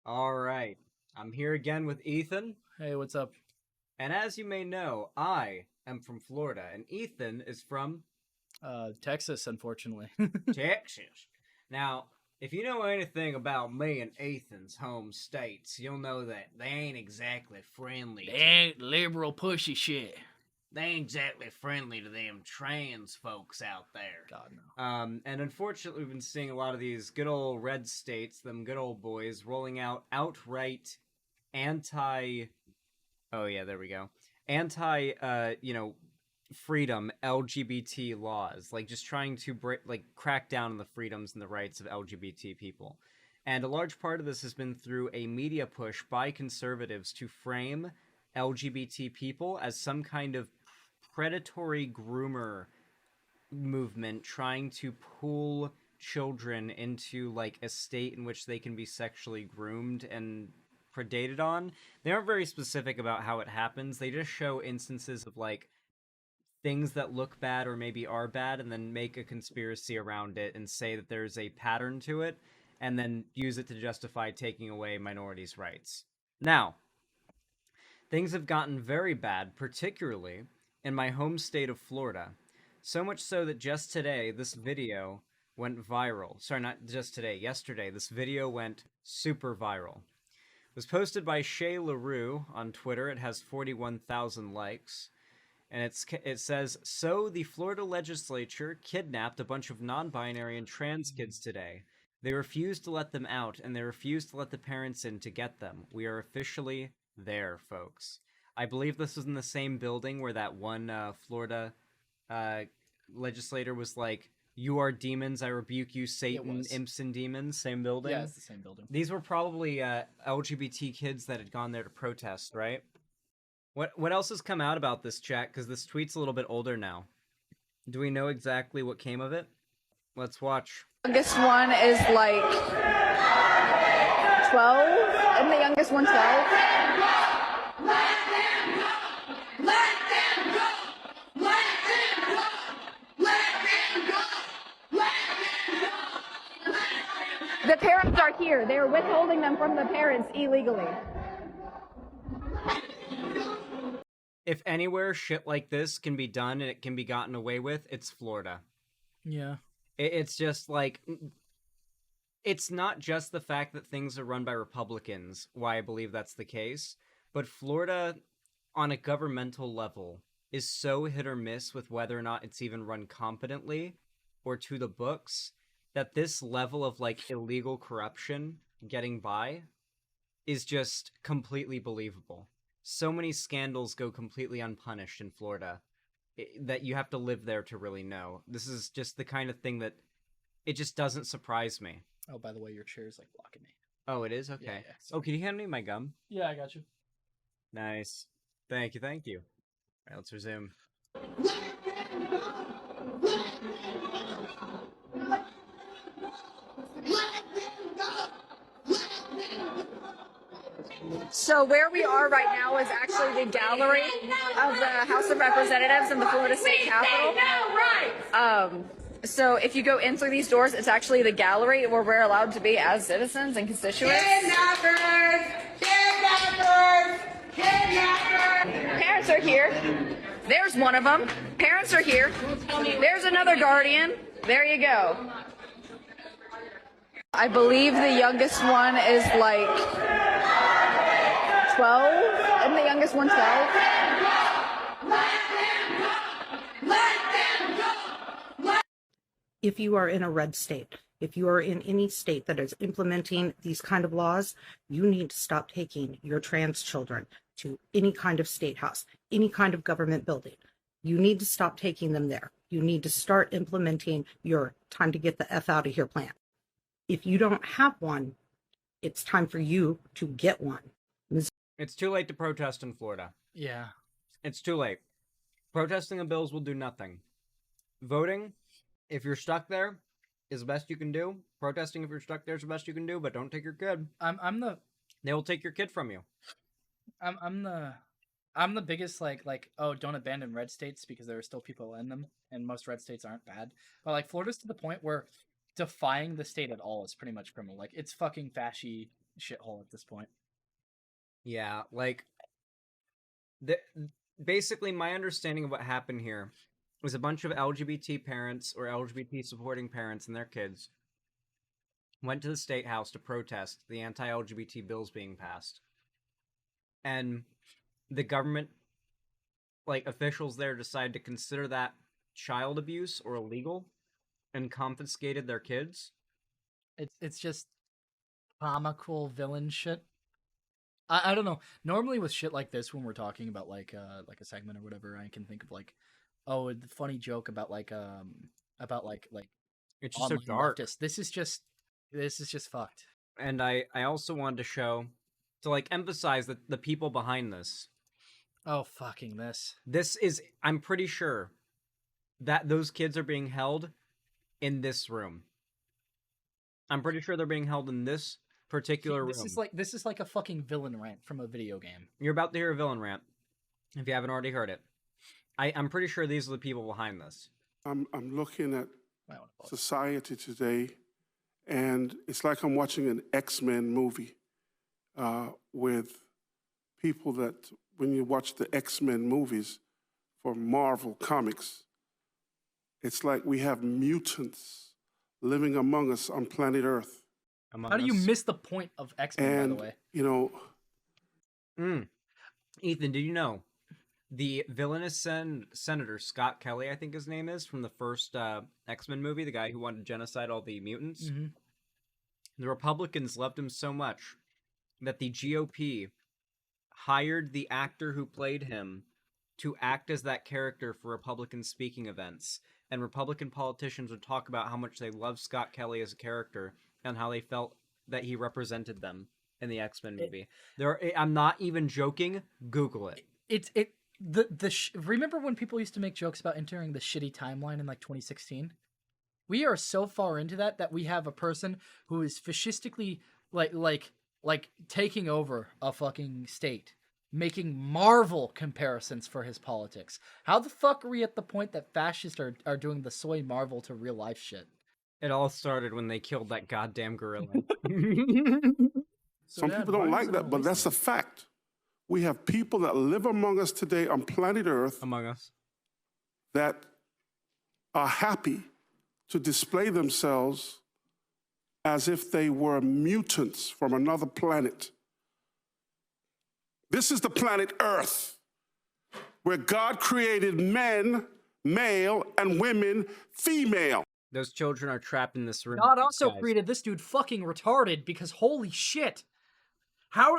All right. I'm here again with Ethan. Hey, what's up? And as you may know, I am from Florida, and Ethan is from Texas, unfortunately. Texas. Now, if you know anything about me and Ethan's home states, you'll know that they ain't exactly friendly. They ain't liberal pushy shit. They ain't exactly friendly to them trans folks out there. God, no. And unfortunately, we've been seeing a lot of these good old red states, them good old boys, rolling out outright anti... Oh, yeah, there we go. Anti, freedom LGBT laws, like just trying to crack down on the freedoms and the rights of LGBT people. And a large part of this has been through a media push by conservatives to frame LGBT people as some kind of predatory groomer movement trying to pull children into like a state in which they can be sexually groomed and predated on. They aren't very specific about how it happens. They just show instances of like things that look bad or maybe are bad and then make a conspiracy around it and say that there's a pattern to it and then use it to justify taking away minorities' rights. Now, things have gotten very bad, particularly in my home state of Florida. So much so that just today, this video went viral. Sorry, not just today, yesterday, this video went super viral. It was posted by Shay LaRue on Twitter. It has 41,000 likes. And it says, "So the Florida legislature kidnapped a bunch of non-binary and trans kids today. They refused to let them out, and they refused to let the parents in to get them. We are officially there, folks." I believe this was in the same building where that one Florida legislator was like, "You are demons, I rebuke you, Satan, imps and demons." Same building? Yeah, it's the same building. These were probably LGBT kids that had gone there to protest, right? What else has come out about this, chat? Because this tweet's a little bit older now. Do we know exactly what came of it? Let's watch. The youngest one is like 12, and the youngest one 12. The parents are here. They're withholding them from the parents illegally. If anywhere shit like this can be done and it can be gotten away with, it's Florida. Yeah. It's just like... It's not just the fact that things are run by Republicans, why I believe that's the case, but Florida, on a governmental level, is so hit or miss with whether or not it's even run competently or to the books, that this level of, like, illegal corruption getting by is just completely believable. So many scandals go completely unpunished in Florida that you have to live there to really know. This is just the kind of thing that it just doesn't surprise me. Oh, by the way, your chair is like blocking me. Oh, it is? Okay. Yeah, Oh, can you hand me my gum? Yeah, I got you. Nice. Thank you, thank you. All right, let's resume. So where we are right now is actually the gallery of the House of Representatives in the Florida State Capitol. So if you go in through these doors, it's actually the gallery where we're allowed to be as citizens and constituents. Kidnappers! Kidnappers! Kidnappers! Parents are here. There's one of them. Parents are here. There's another guardian. There you go. I believe the youngest one is like 12, and the youngest one 12. If you are in a red state, if you are in any state that is implementing these kind of laws, you need to stop taking your trans children to any kind of state house, any kind of government building. You need to stop taking them there. You need to start implementing your time to get the F out of here plan. If you don't have one, it's time for you to get one. It's too late to protest in Florida. Yeah. It's too late. Protesting the bills will do nothing. Voting, if you're stuck there, is the best you can do. Protesting, if you're stuck there, is the best you can do, but don't take your kid. They will take your kid from you. I'm the biggest like oh, don't abandon red states because there are still people in them, and most red states aren't bad. But like Florida's to the point where defying the state at all is pretty much criminal. Like it's fucking fashy shithole at this point. Yeah, like basically my understanding of what happened here was a bunch of LGBT parents or LGBT supporting parents and their kids went to the state house to protest the anti-LGBT bills being passed. And the government, like officials there, decided to consider that child abuse or illegal and confiscated their kids. It's just comical villain shit. I don't know. Normally with shit like this, when we're talking about like a segment or whatever, I can think of like, oh, the funny joke about like It's just so online dark. leftists. This is just fucked. And I also wanted to show, to like emphasize that the people behind this. Oh, fucking this. This is, I'm pretty sure that those kids are being held in this room. I'm pretty sure they're being held in this particular room. This is like a fucking villain rant from a video game. You're about to hear a villain rant, if you haven't already heard it. I'm pretty sure these are the people behind this. I'm looking at society today, and it's like I'm watching an X-Men movie with people that, when you watch the X-Men movies for Marvel Comics, it's like we have mutants living among us on planet Earth. How do you miss the point of X-Men, by the way? You know... Ethan, did you know the villainous Senator Scott Kelly, I think his name is, from the first X-Men movie, the guy who wanted to genocide all the mutants? Mm-hmm. The Republicans loved him so much that the GOP hired the actor who played him to act as that character for Republican speaking events. And Republican politicians would talk about how much they loved Scott Kelly as a character and how they felt that he represented them in the X-Men movie. I'm not even joking. Google it. Remember when people used to make jokes about entering the shitty timeline in like 2016? We are so far into that we have a person who is fascistically like taking over a fucking state, making Marvel comparisons for his politics. How the fuck are we at the point that fascists are doing the soy Marvel to real life shit? It all started when they killed that goddamn gorilla. Some people don't like that, but that's a fact. We have people that live among us today on planet Earth. Among us. That are happy to display themselves as if they were mutants from another planet. This is the planet Earth, where God created men, male, and women, female. Those children are trapped in this room. God also created this dude fucking retarded because holy shit. How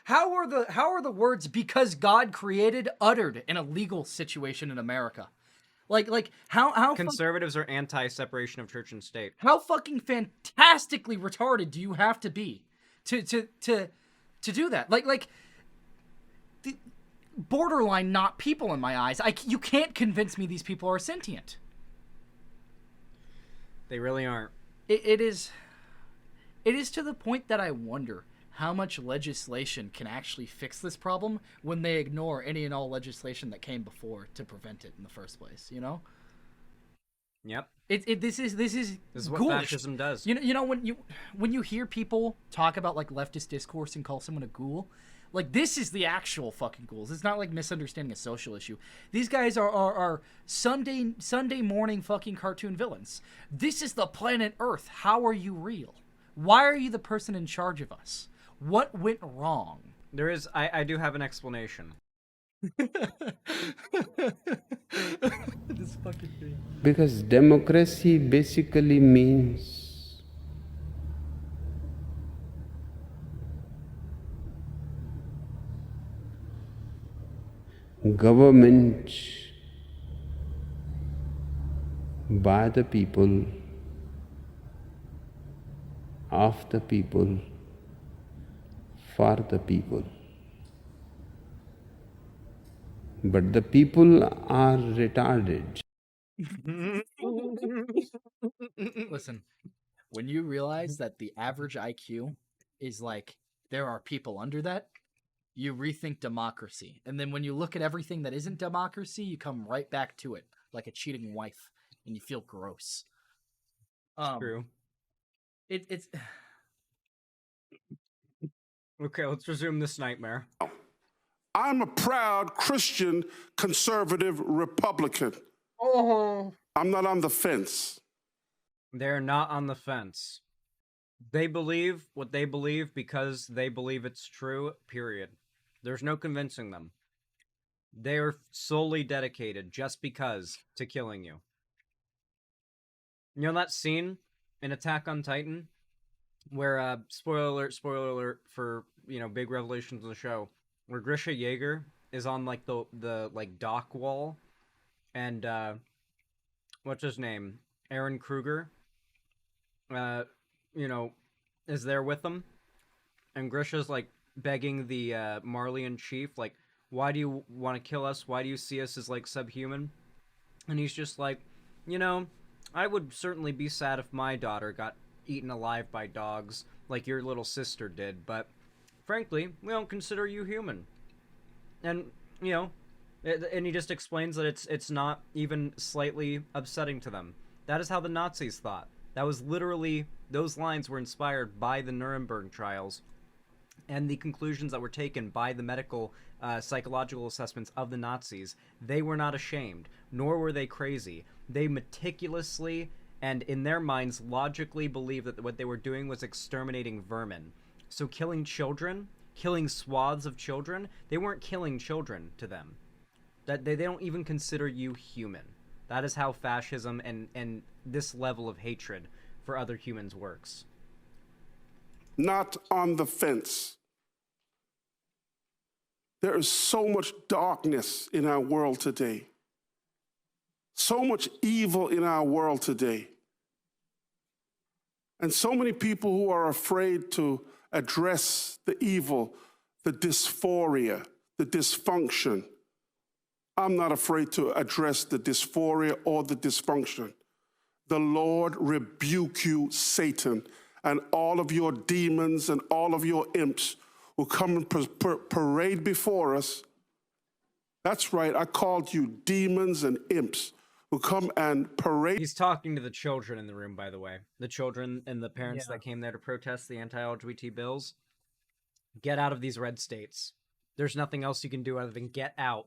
are the words "because God created" uttered in a legal situation in America? Like how conservatives are anti-separation of church and state. How fucking fantastically retarded do you have to be to do that? Like the borderline not people in my eyes. You can't convince me these people are sentient. They really aren't. It is to the point that I wonder how much legislation can actually fix this problem when they ignore any and all legislation that came before to prevent it in the first place, you know? Yep. This is what ghoulish. Fascism does. You know when you hear people talk about like leftist discourse and call someone a ghoul, like this is the actual fucking ghouls. It's not like misunderstanding a social issue. These guys are Sunday morning fucking cartoon villains. This is the planet Earth. How are you real? Why are you the person in charge of us? What went wrong? There is, I do have an explanation. This fucking thing. Because democracy basically means government by the people, of the people, for the people. But the people are retarded. Listen, when you realize that the average IQ is like, there are people under that, you rethink democracy. And then when you look at everything that isn't democracy, you come right back to it, like a cheating wife, and you feel gross. True. It's Okay, let's resume this nightmare. I'm a proud Christian conservative Republican. Oh. I'm not on the fence. They're not on the fence. They believe what they believe because they believe it's true, period. There's no convincing them. They're solely dedicated just because to killing you. You know that scene in Attack on Titan where spoiler alert for, you know, big revelations in the show, where Grisha Yeager is on like the like dock wall, and what's his name? Aaron Kruger you know, is there with them, and Grisha's like begging the Marleyan chief, like, why do you want to kill us? Why do you see us as like subhuman? And he's just like, you know, I would certainly be sad if my daughter got eaten alive by dogs like your little sister did, but frankly, we don't consider you human. And, you know, and he just explains that it's not even slightly upsetting to them. That is how the Nazis thought. That was literally, those lines were inspired by the Nuremberg trials and the conclusions that were taken by the medical psychological assessments of the Nazis. They were not ashamed, nor were they crazy. They meticulously and in their minds logically believed that what they were doing was exterminating vermin. So killing children, killing swaths of children, they weren't killing children to them. That they don't even consider you human. That is how fascism and this level of hatred for other humans works. Not on the fence. There is so much darkness in our world today. So much evil in our world today. And so many people who are afraid to address the evil, the dysphoria, the dysfunction. I'm not afraid to address the dysphoria or the dysfunction. The Lord rebuke you, Satan, and all of your demons and all of your imps who come and parade before us. That's right, I called you demons and imps who come and parade. He's talking to the children in the room, by the way. The children and the parents that came there to protest the anti-LGBT bills. Get out of these red states. There's nothing else you can do other than get out.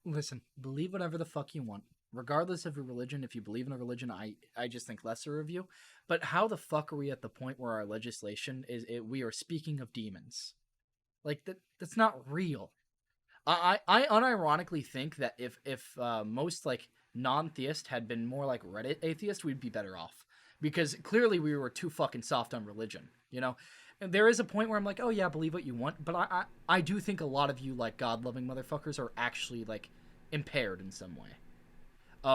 Listen, believe whatever the fuck you want. Regardless of your religion, if you believe in a religion, I just think lesser of you. But how the fuck are we at the point where our legislation we are speaking of demons? Like, that's not real. I unironically think that if most like non-theist had been more like Reddit atheist, we'd be better off. Because clearly we were too fucking soft on religion, you know? And there is a point where I'm like, oh yeah, believe what you want, but I do think a lot of you, like, God-loving motherfuckers are actually, like, impaired in some way.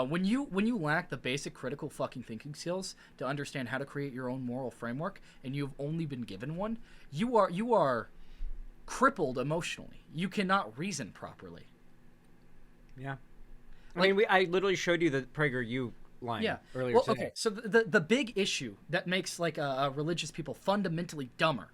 When you lack the basic critical fucking thinking skills to understand how to create your own moral framework, and you've only been given one, you are crippled emotionally. You cannot reason properly. Yeah. I literally showed you the PragerU line earlier today. Okay, so the big issue that makes like religious people fundamentally dumber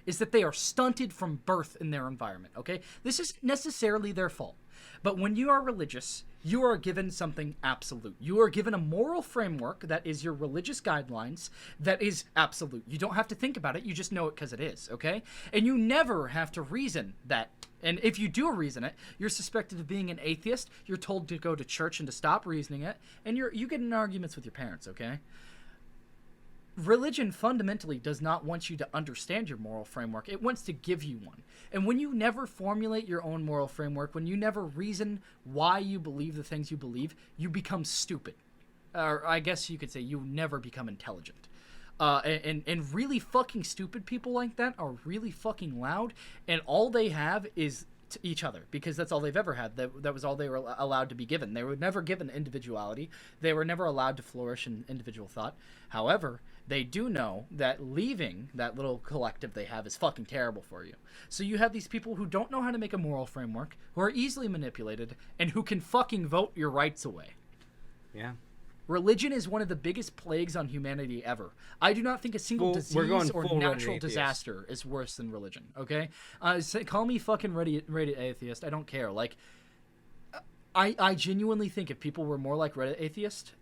is that they are stunted from birth in their environment, okay? This isn't necessarily their fault. But when you are religious, you are given something absolute. You are given a moral framework that is your religious guidelines that is absolute. You don't have to think about it, you just know it because it is, okay? And you never have to reason that. And if you do reason it, you're suspected of being an atheist, you're told to go to church and to stop reasoning it, and you get in arguments with your parents, okay? Religion fundamentally does not want you to understand your moral framework. It wants to give you one. And when you never formulate your own moral framework, when you never reason why you believe the things you believe, you become stupid. Or I guess you could say you never become intelligent. And really fucking stupid people like that are really fucking loud, and all they have is each other, because that's all they've ever had. That was all they were allowed to be given. They were never given individuality. They were never allowed to flourish in individual thought. However, they do know that leaving that little collective they have is fucking terrible for you. So you have these people who don't know how to make a moral framework, who are easily manipulated, and who can fucking vote your rights away. Yeah. Religion is one of the biggest plagues on humanity ever. I do not think a single disease or natural disaster is worse than religion, okay? Call me fucking Reddit atheist. I don't care. Like, I genuinely think if people were more like Reddit atheist,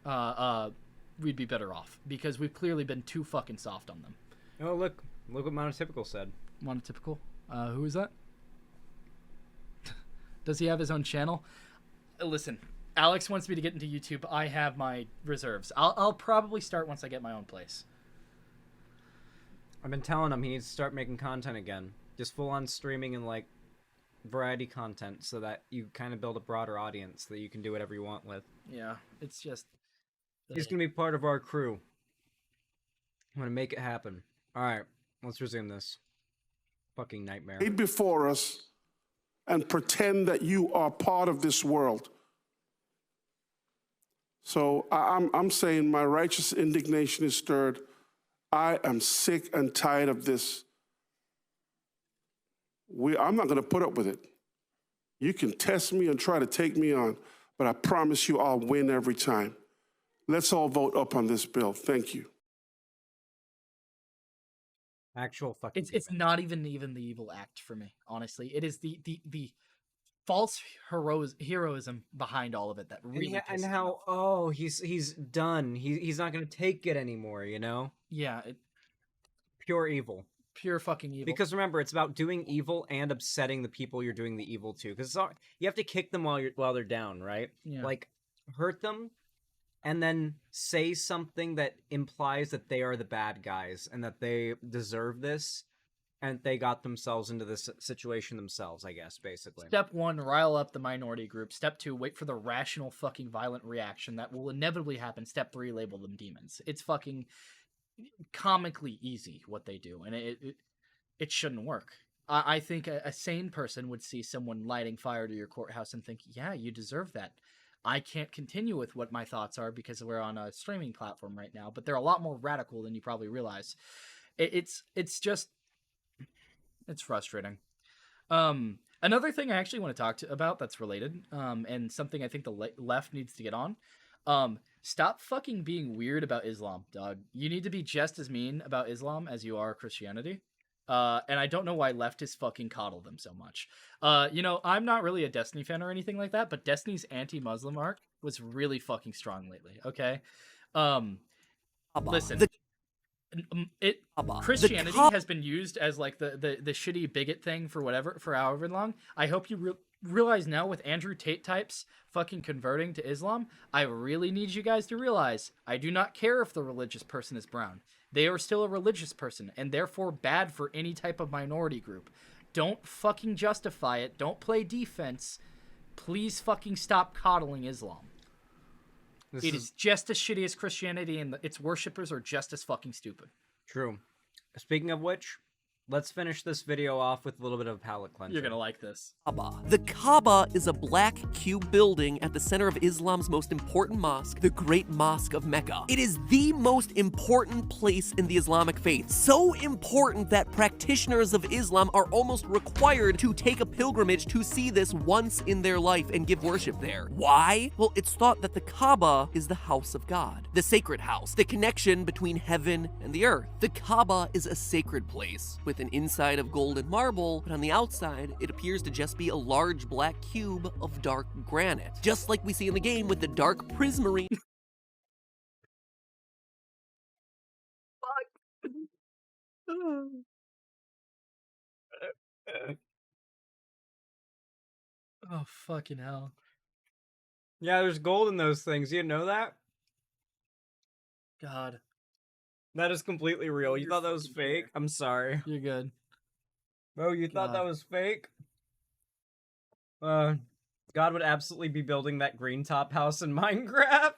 we'd be better off, because we've clearly been too fucking soft on them. Oh, look what Monotypical said. Monotypical. Who is that? Does he have his own channel? Listen, Alex wants me to get into YouTube. I have my reserves. I'll probably start once I get my own place. I've been telling him he needs to start making content again. Just full on streaming and like variety content so that you kind of build a broader audience that you can do whatever you want with. Yeah, it's just... He's going to be part of our crew. I'm going to make it happen. All right, let's resume this. Fucking nightmare. Before us and pretend that you are part of this world. So I'm saying my righteous indignation is stirred. I am sick and tired of this. I'm not going to put up with it. You can test me and try to take me on, but I promise you I'll win every time. Let's all vote up on this bill. Thank you. Actual fucking... It's not even the evil act for me, honestly. It is the false heroism behind all of it that really and how he's done. He's not going to take it anymore, you know? Yeah, Pure evil. Pure fucking evil. Because remember, it's about doing evil and upsetting the people you're doing the evil to. Because you have to kick them while they're down, right? Yeah. Like, hurt them, and then say something that implies that they are the bad guys and that they deserve this, and they got themselves into this situation themselves, I guess, basically. Step 1, rile up the minority group. Step 2, wait for the rational fucking violent reaction that will inevitably happen. Step 3, label them demons. It's fucking comically easy what they do, and it shouldn't work. I think a sane person would see someone lighting fire to your courthouse and think, yeah, you deserve that. I can't continue with what my thoughts are because we're on a streaming platform right now, but they're a lot more radical than you probably realize. It's just, it's frustrating. Another thing I actually want to talk about that's related, and something I think the left needs to get on, stop fucking being weird about Islam, dog. You need to be just as mean about Islam as you are Christianity. And I don't know why leftists fucking coddle them so much. You know, I'm not really a Destiny fan or anything like that, but Destiny's anti-Muslim arc was really fucking strong lately, okay? Listen, Christianity has been used as like the shitty bigot thing for however long. I hope you realize now with Andrew Tate types fucking converting to Islam, I really need you guys to realize I do not care if the religious person is brown. They are still a religious person and therefore bad for any type of minority group. Don't fucking justify it. Don't play defense. Please fucking stop coddling Islam. It is just as shitty as Christianity, and its worshippers are just as fucking stupid. True. Speaking of which, let's finish this video off with a little bit of palate cleanser. You're gonna like this. The Kaaba is a black cube building at the center of Islam's most important mosque, the Great Mosque of Mecca. It is the most important place in the Islamic faith. So important that practitioners of Islam are almost required to take a pilgrimage to see this once in their life and give worship there. Why? Well, it's thought that the Kaaba is the house of God, the sacred house, the connection between heaven and the earth. The Kaaba is a sacred place with an inside of gold and marble, but on the outside, it appears to just be a large black cube of dark granite. Just like we see in the game with the dark prismarine. Oh, fucking hell. Yeah, there's gold in those things. You didn't know that? God. That is completely real. You thought that was fake? I'm sorry. You're good. Bro, you thought that was fake? God would absolutely be building that green top house in Minecraft.